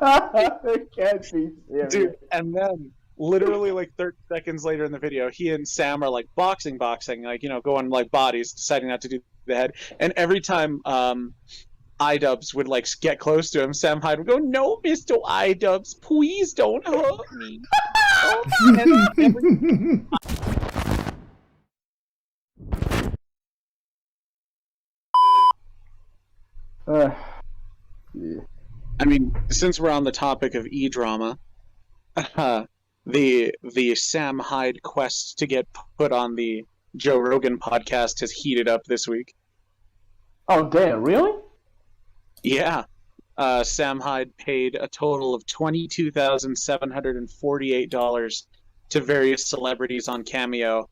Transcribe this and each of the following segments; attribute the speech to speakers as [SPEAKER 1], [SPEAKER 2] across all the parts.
[SPEAKER 1] It can't be serious.
[SPEAKER 2] Dude, and then literally like 30 seconds later in the video, he and Sam are like boxing, like, going like bodies, deciding not to do the head. And every time Idubbbz would like get close to him, Sam Hyde would go, "No, Mr. Idubbbz, please don't hurt me."
[SPEAKER 1] Yeah.
[SPEAKER 2] I mean, since we're on the topic of e-drama, the Sam Hyde quest to get put on the Joe Rogan podcast has heated up this week.
[SPEAKER 1] Oh damn! Really?
[SPEAKER 2] Yeah. Sam Hyde paid a total of $22,748 to various celebrities on Cameo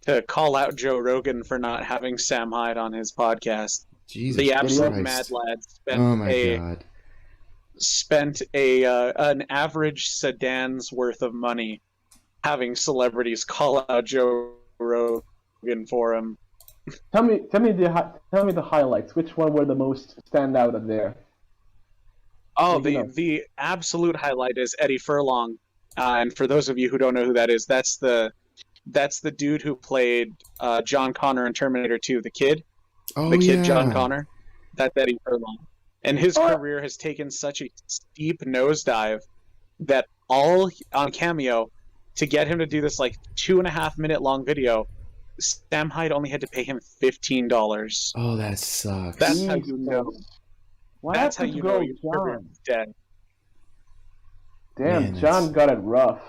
[SPEAKER 2] to call out Joe Rogan for not having Sam Hyde on his podcast.
[SPEAKER 3] Jesus
[SPEAKER 2] the absolute
[SPEAKER 3] Christ.
[SPEAKER 2] mad lad spent an average sedan's worth of money having celebrities call out Joe Rogan for him.
[SPEAKER 1] Tell me the highlights. Which one were the most stand out of there?
[SPEAKER 2] Oh, the absolute highlight is Eddie Furlong, and for those of you who don't know who that is, that's the dude who played John Connor in Terminator 2, the kid.
[SPEAKER 3] Oh,
[SPEAKER 2] the kid
[SPEAKER 3] yeah.
[SPEAKER 2] John Connor. That's Eddie Furlong. And his career has taken such a steep nosedive that all on Cameo, to get him to do this like 2.5 minute long video, Sam Hyde only had to pay him $15.
[SPEAKER 3] Oh, that sucks.
[SPEAKER 2] That's how you know. That's how you know your career is dead.
[SPEAKER 1] Damn,
[SPEAKER 3] Man,
[SPEAKER 1] John got it rough.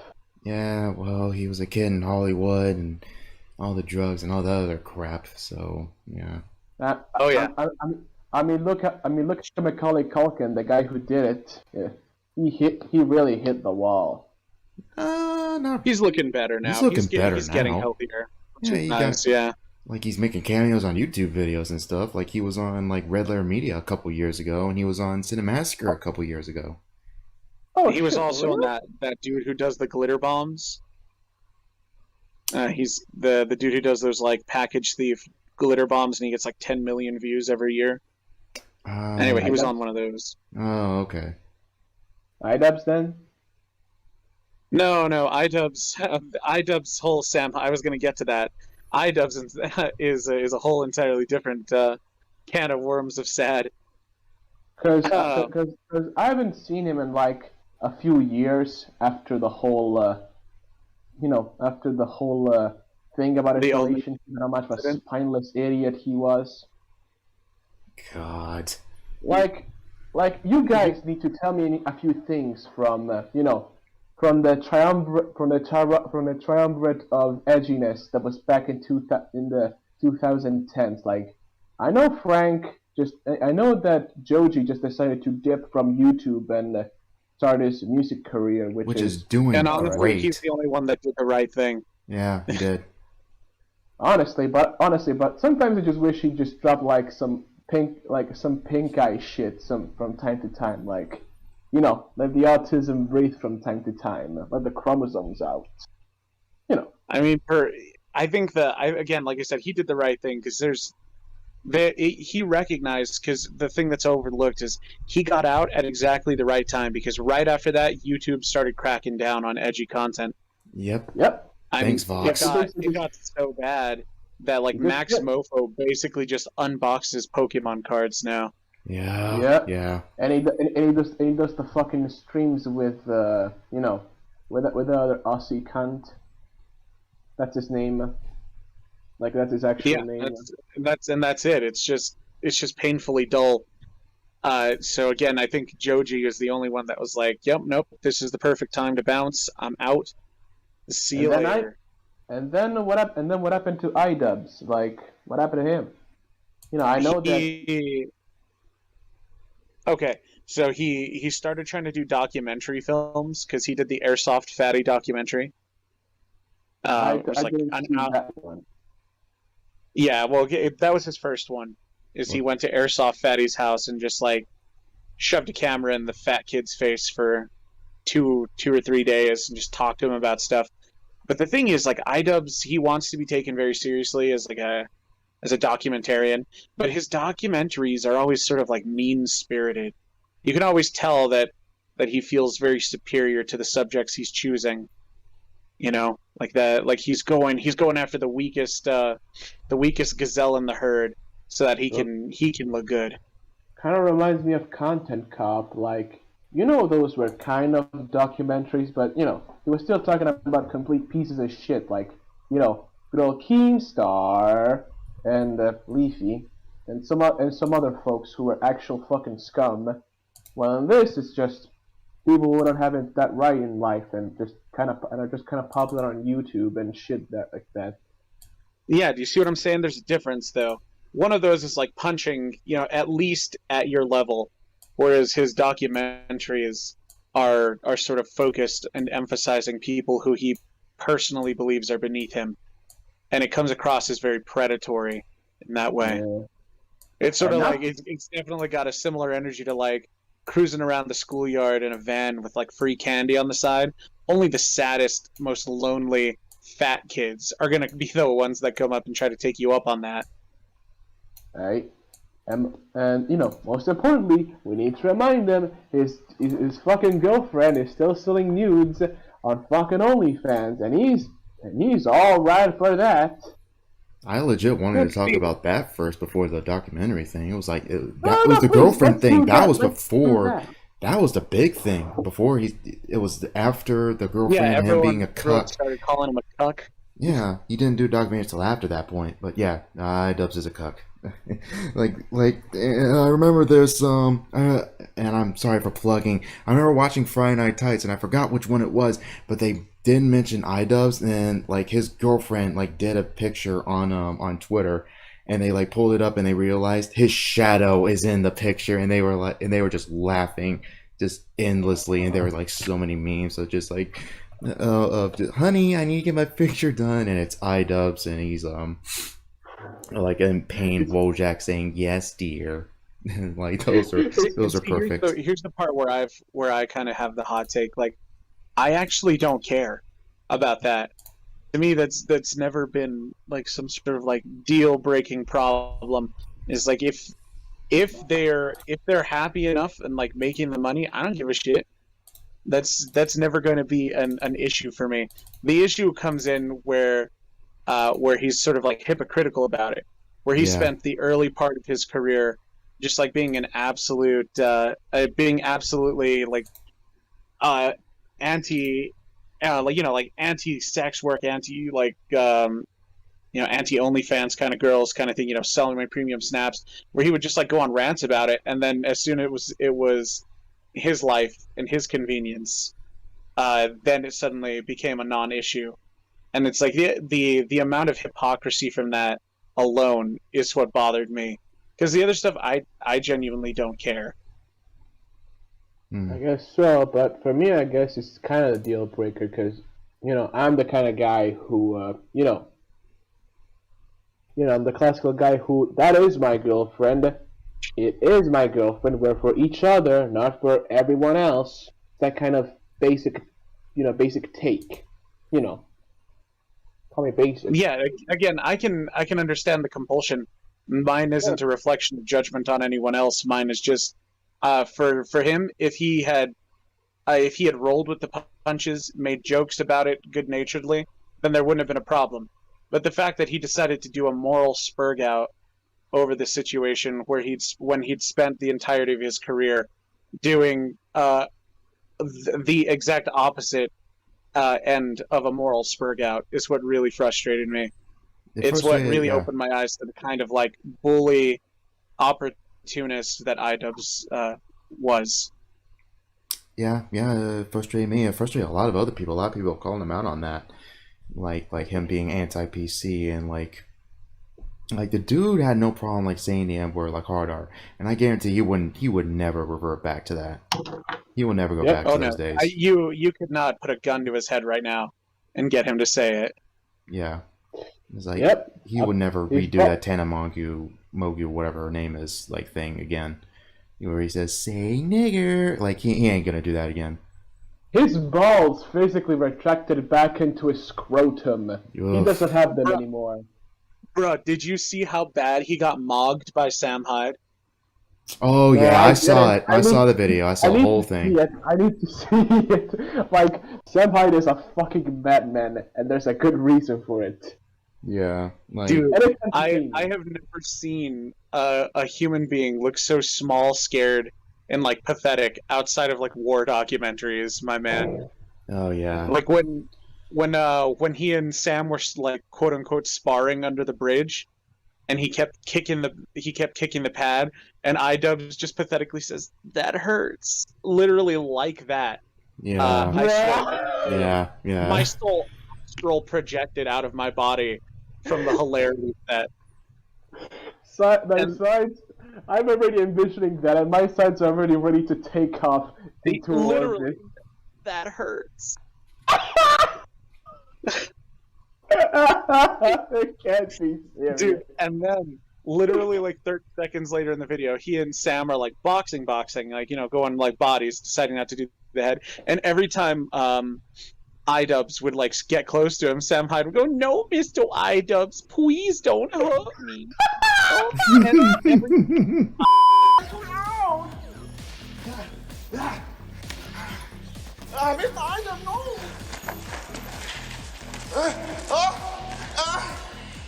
[SPEAKER 3] Yeah, well, he was a kid in Hollywood and all the drugs and all the other crap. So yeah.
[SPEAKER 2] Oh yeah.
[SPEAKER 1] I mean, look at Macaulay Culkin, the guy who did it. Yeah. He really hit the wall.
[SPEAKER 3] No.
[SPEAKER 2] He's looking better now.
[SPEAKER 3] He's
[SPEAKER 2] getting
[SPEAKER 3] now.
[SPEAKER 2] healthier.
[SPEAKER 3] Yeah,
[SPEAKER 2] Yeah.
[SPEAKER 3] Like he's making cameos on YouTube videos and stuff. Like he was on like Red Letter Media a couple years ago, and he was on Cinemassacre a couple years ago.
[SPEAKER 1] Oh,
[SPEAKER 2] he was
[SPEAKER 1] shit,
[SPEAKER 2] also
[SPEAKER 1] really?
[SPEAKER 2] on that dude who does the glitter bombs. He's the dude who does those like package thief glitter bombs, and he gets like 10 million views every year. Anyway, he was on one of those.
[SPEAKER 3] Oh, okay.
[SPEAKER 1] Idubbbz then?
[SPEAKER 2] No, Idubbbz whole Sam. I was going to get to that. Idubbbz is a whole entirely different can of worms of sad.
[SPEAKER 1] Because I haven't seen him in like a few years after the whole, thing about his relationship and how much of a spineless idiot he was.
[SPEAKER 3] God.
[SPEAKER 1] Like you guys need to tell me a few things from the triumvirate of edginess that was back in the 2010s. Like, I know that Joji just decided to dip from YouTube and start his music career, which is
[SPEAKER 3] doing
[SPEAKER 2] and honestly,
[SPEAKER 3] great.
[SPEAKER 2] he's the only one that did the right thing.
[SPEAKER 3] Yeah, he did.
[SPEAKER 1] honestly, but sometimes I just wish he'd just drop like some pink eye shit from time to time, like, let the autism breathe from time to time, let the chromosomes out,
[SPEAKER 2] I mean, I think again, like I said, he did the right thing because he recognized, because the thing that's overlooked is he got out at exactly the right time, because right after that, YouTube started cracking down on edgy content.
[SPEAKER 1] Yep.
[SPEAKER 3] Thanks, Vox.
[SPEAKER 2] It got so bad that like Max Mofo basically just unboxes Pokemon cards now.
[SPEAKER 3] Yeah.
[SPEAKER 1] And he does the fucking streams with with the other Aussie cunt. That's his name. Like, that's his actual name.
[SPEAKER 2] That's it. It's just painfully dull. So again, I think Joji is the only one that was like, "Yep, nope, this is the perfect time to bounce. I'm out. See you later."
[SPEAKER 1] And then what happened to Idubbbz? Like, what happened to him? I know that.
[SPEAKER 2] Okay, so he started trying to do documentary films because he did the Airsoft Fatty documentary.
[SPEAKER 1] I didn't see that one.
[SPEAKER 2] Yeah, well, that was his first one. He went to Airsoft Fatty's house and just like shoved a camera in the fat kid's face for two or 3 days and just talked to him about stuff. But the thing is, like, Idubbbz, he wants to be taken very seriously as a documentarian, but his documentaries are always sort of like mean-spirited. You can always tell that that he feels very superior to the subjects he's choosing. You know, like that, like he's going after the weakest gazelle in the herd, so that he can look good.
[SPEAKER 1] Kind of reminds me of Content Cop, like, those were kind of documentaries, but, he was still talking about complete pieces of shit, like, good old Keemstar and Leafy and some other folks who were actual fucking scum. Well, in this, it's just people who don't have it that right in life and are just kind of popular on YouTube and shit like that.
[SPEAKER 2] Yeah, do you see what I'm saying? There's a difference, though. One of those is like punching, at least at your level, whereas his documentaries are sort of focused and emphasizing people who he personally believes are beneath him, and it comes across as very predatory in that way.
[SPEAKER 1] Yeah.
[SPEAKER 2] It's sort of like it's definitely got a similar energy to like cruising around the schoolyard in a van with like free candy on the side. Only the saddest, most lonely fat kids are going to be the ones that come up and try to take you up on that.
[SPEAKER 1] Right? And most importantly, we need to remind them his fucking girlfriend is still selling nudes on fucking OnlyFans, and he's all right for that.
[SPEAKER 3] I legit wanted to talk about that first before the documentary thing. It was like that was the girlfriend thing. That was before. That was the big thing. Before it was after the girlfriend and him being a cuck.
[SPEAKER 2] Started calling him a cuck.
[SPEAKER 3] Yeah, he didn't do documentary until after that point. But yeah, Idubbbz is a cuck. I remember there's and I'm sorry for plugging. I remember watching Friday Night Tights, and I forgot which one it was, but they didn't mention Idubbbz, and like his girlfriend like did a picture on Twitter, and they like pulled it up and they realized his shadow is in the picture, and they were just laughing just endlessly, and there were like so many memes of just like honey, I need to get my picture done, and it's Idubbbz, and he's like in pain, Wojak saying yes dear. Like those are perfect.
[SPEAKER 2] Here's the part where I kind of have the hot take. Like, I actually don't care about that. To me, that's never been like some sort of like deal breaking problem. Is like if they're happy enough and like making the money, I don't give a shit. That's never going to be an issue for me. The issue comes in where he's sort of like hypocritical about it, where he spent the early part of his career just like being an absolute, being absolutely like anti, like anti-sex work, anti OnlyFans kind of girls kind of thing, selling my premium snaps, where he would just like go on rants about it, and then as soon as it was his life and his convenience, then it suddenly became a non-issue. And it's like the amount of hypocrisy from that alone is what bothered me. Because the other stuff, I genuinely don't care.
[SPEAKER 1] I guess so, but for me, I guess it's kind of a deal breaker because, I'm the kind of guy who, I'm the classical guy who, that is my girlfriend. It is my girlfriend. We're for each other, not for everyone else. That kind of basic take, Call me basic.
[SPEAKER 2] Yeah, again, I can understand the compulsion. Mine isn't a reflection of judgment on anyone else. Mine is just for him. If he had rolled with the punches, made jokes about it good-naturedly, then there wouldn't have been a problem. But the fact that he decided to do a moral spurg out over the situation when he'd spent the entirety of his career doing the exact opposite end of a moral spurg out is what really frustrated me. It's what really opened my eyes to the kind of like bully opportunist that Idubbbz was.
[SPEAKER 3] Yeah, it frustrated me. It frustrated a lot of other people. A lot of people calling him out on that, like him being anti-PC, and like the dude had no problem like saying the N-word like hard R, and I guarantee he would never revert back to that. He will never go back to those days.
[SPEAKER 2] You could not put a gun to his head right now and get him to say it.
[SPEAKER 3] Yeah. It's like he would never redo that Tana Mogu, whatever her name is, like thing again, where he says "say nigger." Like he ain't gonna do that again.
[SPEAKER 1] His balls physically retracted back into his scrotum. Ugh. He doesn't have them anymore.
[SPEAKER 2] Bro, did you see how bad he got mogged by Sam Hyde?
[SPEAKER 3] Oh
[SPEAKER 1] Man,
[SPEAKER 3] yeah,
[SPEAKER 1] I
[SPEAKER 3] I
[SPEAKER 1] get
[SPEAKER 3] saw
[SPEAKER 1] it.
[SPEAKER 3] it. I saw the video. I
[SPEAKER 1] I
[SPEAKER 3] saw the
[SPEAKER 1] need
[SPEAKER 3] whole
[SPEAKER 1] to see
[SPEAKER 3] thing.
[SPEAKER 1] it. I need to see it. Like, Sam Hyde is a fucking madman, and there's a good reason for it.
[SPEAKER 3] Yeah, like
[SPEAKER 2] Dude,
[SPEAKER 1] And it's
[SPEAKER 2] I
[SPEAKER 1] entertaining.
[SPEAKER 2] have never seen a human being look so small, scared, and like pathetic outside of like war documentaries, my man.
[SPEAKER 3] oh yeah.
[SPEAKER 2] Like when he and Sam were like quote unquote sparring under the bridge, and he kept kicking the pad, and Idubbbz just pathetically says that hurts, literally like that.
[SPEAKER 3] Yeah.
[SPEAKER 2] I swear,
[SPEAKER 3] Yeah.
[SPEAKER 2] my
[SPEAKER 3] Yeah.
[SPEAKER 2] soul astral projected out of my body from the hilarity of that.
[SPEAKER 1] My
[SPEAKER 2] And
[SPEAKER 1] sides, I'm already envisioning that, and my sides are already ready to take off into
[SPEAKER 2] literally,
[SPEAKER 1] orbit.
[SPEAKER 2] that hurts.
[SPEAKER 1] It can't be serious.
[SPEAKER 2] Dude, and then literally like 30 seconds later in the video, he and Sam are like boxing, like, you know, going like bodies, deciding not to do the head. And every time Idubbbz would like get close to him, Sam Hyde would go, "No, Mr. Idubbbz, please don't hurt me." Oh, and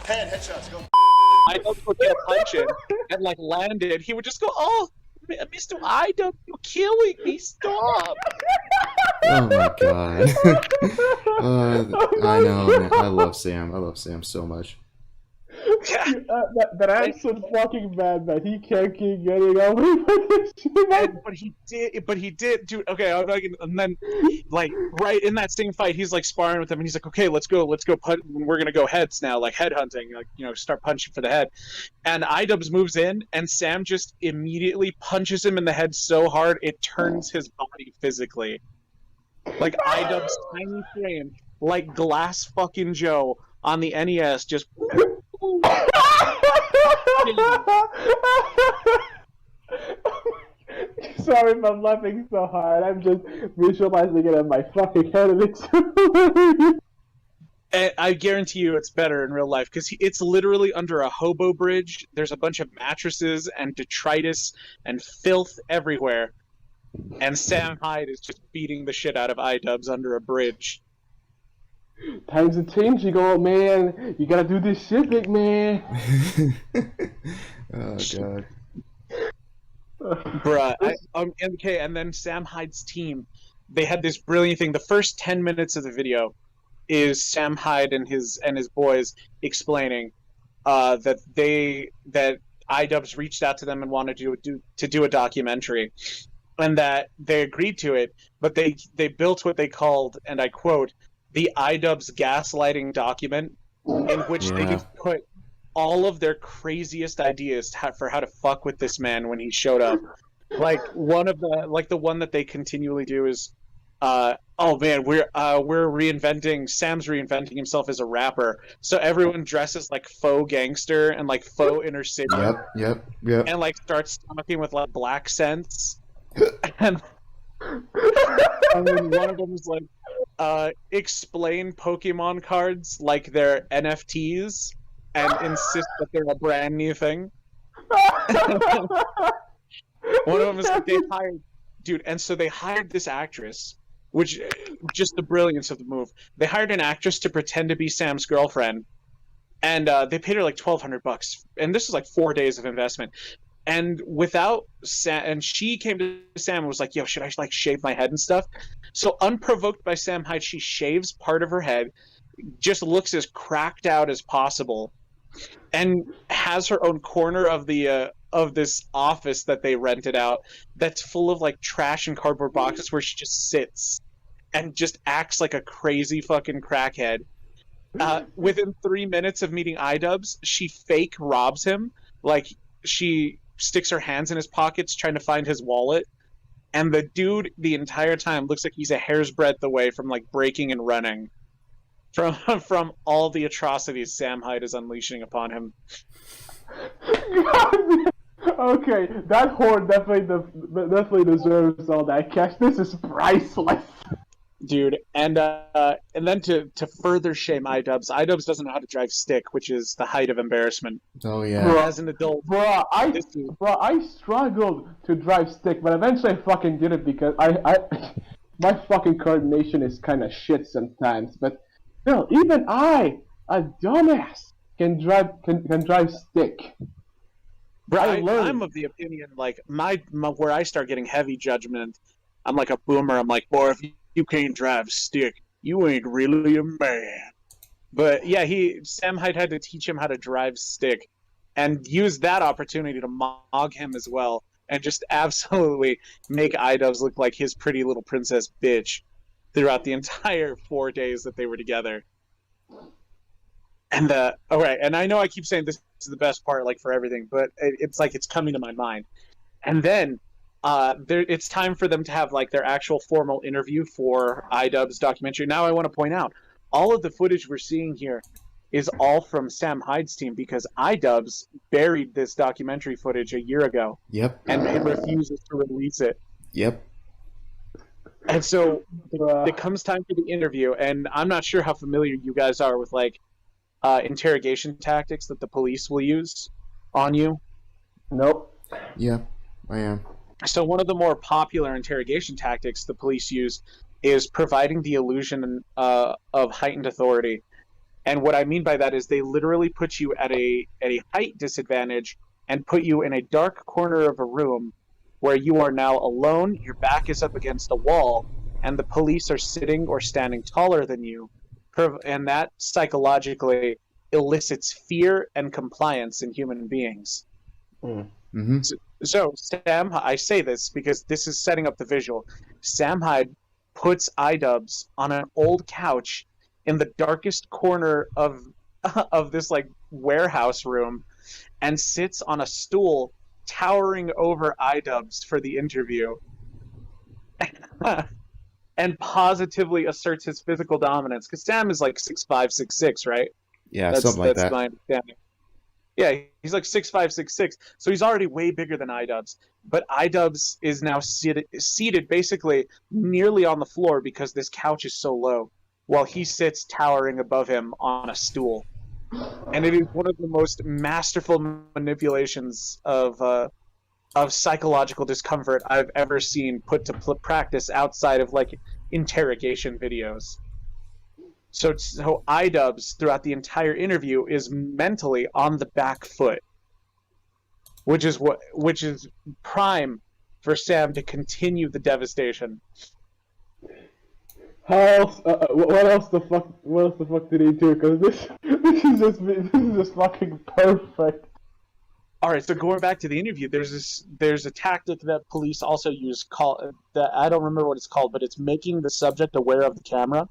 [SPEAKER 2] every
[SPEAKER 4] Headshots, go.
[SPEAKER 2] Idubbbz would get a punch in and like landed, he would just go, "Oh, Mr. Idubbbz, you're killing me, stop."
[SPEAKER 3] Oh my god. I know, man. I love Sam. I love Sam so much.
[SPEAKER 1] That absolute fucking madman. He can't keep getting away from this shit.
[SPEAKER 2] But he did, dude. Okay, and then, like, right in that same fight, he's like sparring with him, and he's like, "Okay, let's go, we're gonna go heads now, like head hunting, like, you know, start punching for the head." And Idubbbz moves in, and Sam just immediately punches him in the head so hard it turns his body physically. Like Idubbbz tiny frame, like Glass fucking Joe on the NES, just.
[SPEAKER 1] Sorry if I'm laughing so hard. I'm just visualizing it in my fucking head, and it's hilarious.
[SPEAKER 2] And I guarantee you it's better in real life because it's literally under a hobo bridge. There's a bunch of mattresses and detritus and filth everywhere. And Sam Hyde is just beating the shit out of Idubbbz under a bridge.
[SPEAKER 1] Times are changing, old man. You gotta do this shit, big man.
[SPEAKER 3] Oh god.
[SPEAKER 2] Bruh. And then Sam Hyde's team, they had this brilliant thing. The first 10 minutes of the video is Sam Hyde and his boys explaining that Idubbbz reached out to them and wanted to do a documentary, and that they agreed to it, but they built what they called, and I quote, the Idubbbz gaslighting document, in which they just put all of their craziest ideas for how to fuck with this man when he showed up. Like the one that they continually do is, oh man, Sam's reinventing himself as a rapper, so everyone dresses like faux gangster and like faux inner city.
[SPEAKER 3] Yep.
[SPEAKER 2] And like starts talking with like black scents, and then one of them is like, explain Pokemon cards like they're NFTs and insist that they're a brand new thing. One of them is like, they hired this actress, which, just the brilliance of the move. They hired an actress to pretend to be Sam's girlfriend, and they paid her like $1,200, and this is like 4 days of investment. And without Sam, and she came to Sam and was like, "Yo, should I like shave my head and stuff?" So unprovoked by Sam Hyde, she shaves part of her head, just looks as cracked out as possible, and has her own corner of the of this office that they rented out that's full of like trash and cardboard boxes where she just sits and just acts like a crazy fucking crackhead. Within 3 minutes of meeting Idubbbz, she fake robs him. Like, she sticks her hands in his pockets trying to find his wallet, and the dude the entire time looks like he's a hair's breadth away from like breaking and running from all the atrocities Sam Hyde is unleashing upon him.
[SPEAKER 1] Okay, that whore definitely deserves all that cash. This is priceless.
[SPEAKER 2] dude. And then to further shame Idubbbz doesn't know how to drive stick, which is the height of embarrassment.
[SPEAKER 3] Oh yeah.
[SPEAKER 2] As an adult,
[SPEAKER 1] I struggled to drive stick, but eventually I fucking did it because my fucking coordination is kind of shit sometimes. But still, even I, a dumbass, can drive stick.
[SPEAKER 2] Bro, I'm of the opinion, like, my where I start getting heavy judgment, I'm like a boomer. I'm like, boy, if you can't drive stick, you ain't really a man. But yeah, Sam Hyde had to teach him how to drive stick, and use that opportunity to mog him as well, and just absolutely make Idubbbz look like his pretty little princess bitch throughout the entire 4 days that they were together. And okay, and I know I keep saying this is the best part, like, for everything, but it's like it's coming to my mind. And then it's time for them to have like their actual formal interview for Idubbbz documentary. Now I want to point out, all of the footage we're seeing here is all from Sam Hyde's team, because Idubbbz buried this documentary footage a year ago.
[SPEAKER 3] Yep.
[SPEAKER 2] And it refuses to release it.
[SPEAKER 3] Yep.
[SPEAKER 2] And so it comes time for the interview, and I'm not sure how familiar you guys are with like interrogation tactics that the police will use on you.
[SPEAKER 1] Nope.
[SPEAKER 3] Yeah, I am.
[SPEAKER 2] So one of the more popular interrogation tactics the police use is providing the illusion of heightened authority. And what I mean by that is they literally put you at a height disadvantage and put you in a dark corner of a room where you are now alone, your back is up against a wall, and the police are sitting or standing taller than you. And that psychologically elicits fear and compliance in human beings.
[SPEAKER 3] Mm-hmm.
[SPEAKER 2] So Sam, I say this because this is setting up the visual. Sam Hyde puts Idubbbz on an old couch in the darkest corner of this like warehouse room, and sits on a stool towering over Idubbbz for the interview. And positively asserts his physical dominance, because Sam is like 6'5", 6'6", right?
[SPEAKER 3] Yeah, something like that.
[SPEAKER 2] That's my understanding. Yeah, he's like 6'5", 6'6", so he's already way bigger than Idubbbz. But Idubbbz is now seated basically nearly on the floor because this couch is so low, while he sits towering above him on a stool. And it is one of the most masterful manipulations of psychological discomfort I've ever seen put to practice outside of like interrogation videos. So Idubbbz throughout the entire interview is mentally on the back foot, which is prime for Sam to continue the devastation.
[SPEAKER 1] How else? What else the fuck did he do? Because this is just fucking perfect.
[SPEAKER 2] All right, so going back to the interview, there's a tactic that police also use that I don't remember what it's called, but it's making the subject aware of the camera,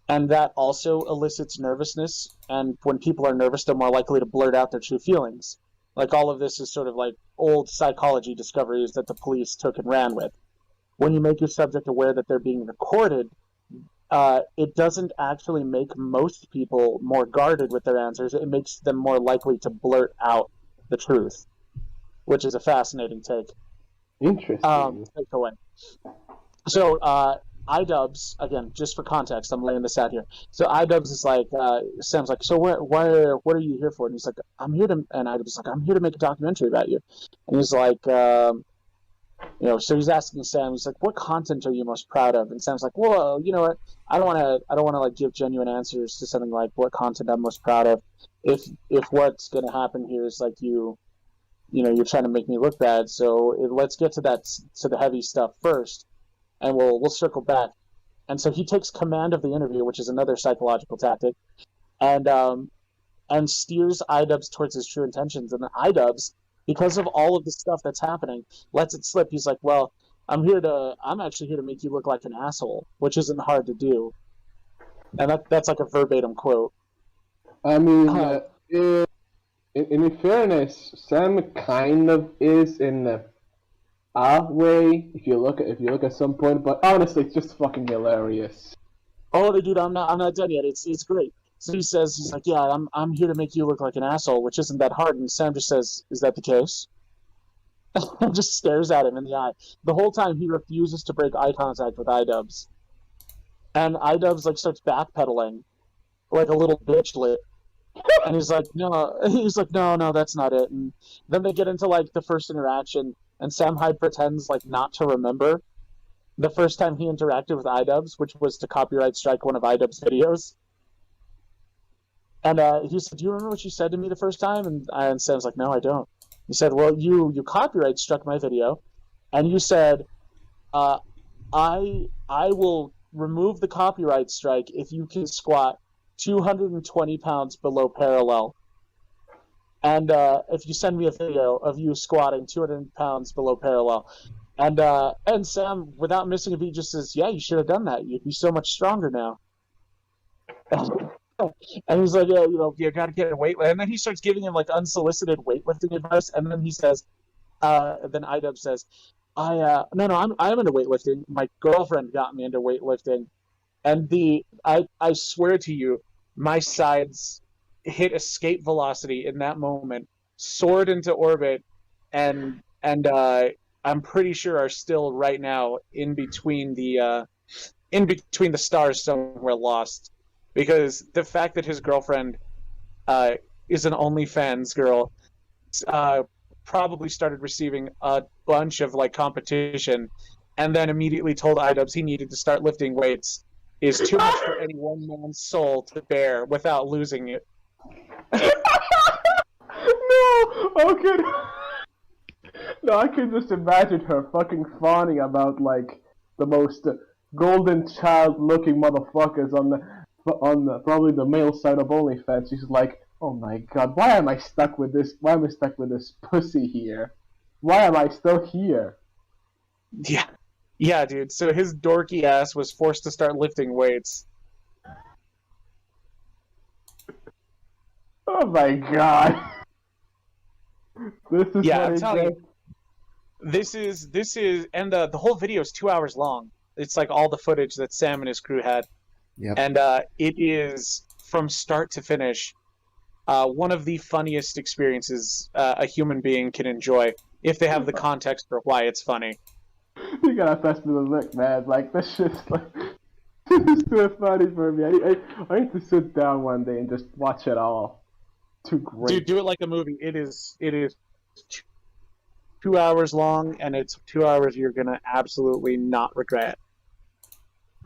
[SPEAKER 2] and that also elicits nervousness. And when people are nervous, they're more likely to blurt out their true feelings. Like, all of this is sort of like old psychology discoveries that the police took and ran with. When you make your subject aware that they're being recorded, it doesn't actually make most people more guarded with their answers. It makes them more likely to blurt out the truth, which is a fascinating take.
[SPEAKER 1] Interesting.
[SPEAKER 2] Takeaway. So, Idubbbz, again, just for context, I'm laying this out here. So Idubbbz is like, Sam's like, so what are you here for? And he's like, and Idubbbz is like, I'm here to make a documentary about you. And he's like, so he's asking Sam, he's like, what content are you most proud of? And Sam's like, well, you know what? I don't want to like give genuine answers to something like what content I'm most proud of. If what's going to happen here is like you're trying to make me look bad. So let's get to the heavy stuff first, and we'll circle back. And so he takes command of the interview, which is another psychological tactic, and steers Idubbbz towards his true intentions. And Idubbbz, because of all of the stuff that's happening, lets it slip. He's like, well, I'm actually here to make you look like an asshole, which isn't hard to do. And that's like a verbatim quote. I
[SPEAKER 1] mean, in fairness, Sam kind of is in the way if you look at some point, but honestly, it's just fucking hilarious.
[SPEAKER 2] Oh, dude, I'm not done yet. It's great. So he's like, yeah, I'm here to make you look like an asshole, which isn't that hard. And Sam just says, is that the case? and just stares at him in the eye. The whole time he refuses to break eye contact with Idubbbz. And Idubbbz like starts backpedaling like a little bitchlet. And he's like, no, that's not it. And then they get into like the first interaction, and Sam Hyde pretends like not to remember the first time he interacted with Idubbbz, which was to copyright strike one of Idubbbz' videos. And he said, "Do you remember what you said to me the first time?" And Sam's like, "No, I don't." He said, "Well, you copyright struck my video, and you said, I will remove the copyright strike if you can squat 220 pounds below parallel. And if you send me a video of you squatting 200 pounds below parallel." And Sam, without missing a beat, just says, "Yeah, you should have done that. You'd be so much stronger now." And he's like, "Yeah, you got to get a weight." And then he starts giving him like unsolicited weightlifting advice. And then he says, then Idubbbz says, no, I'm into weightlifting. My girlfriend got me into weightlifting. And I swear to you, my sides hit escape velocity in that moment, soared into orbit, and I'm pretty sure are still right now in between the stars somewhere lost, because the fact that his girlfriend is an OnlyFans girl, probably started receiving a bunch of like competition, and then immediately told Idubbbz he needed to start lifting weights, is too much for any one man's soul to bear without losing it.
[SPEAKER 1] No, okay. No, I can just imagine her fucking fawning about like the most golden child-looking motherfuckers on the probably the male side of OnlyFans. She's like, "Oh my god, why am I stuck with this? Why am I stuck with this pussy here? Why am I still here?"
[SPEAKER 2] Yeah, dude. So his dorky ass was forced to start lifting weights.
[SPEAKER 1] Oh my god. This is
[SPEAKER 2] Yeah,
[SPEAKER 1] what
[SPEAKER 2] I'm
[SPEAKER 1] it
[SPEAKER 2] telling you.
[SPEAKER 1] is.
[SPEAKER 2] This is, and the whole video is 2 hours long. It's like all the footage that Sam and his crew had.
[SPEAKER 3] Yep.
[SPEAKER 2] And it is, from start to finish, one of the funniest experiences a human being can enjoy if they have the context for why it's funny.
[SPEAKER 1] You gotta pass me the look, man. Like, this shit's like... This is too funny for me. I need to sit down one day and just watch it all. Too great.
[SPEAKER 2] Dude, do it like a movie. It is 2 hours long, and it's 2 hours you're gonna absolutely not regret.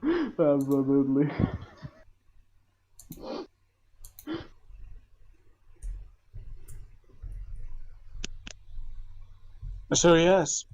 [SPEAKER 1] Absolutely.
[SPEAKER 2] So yes.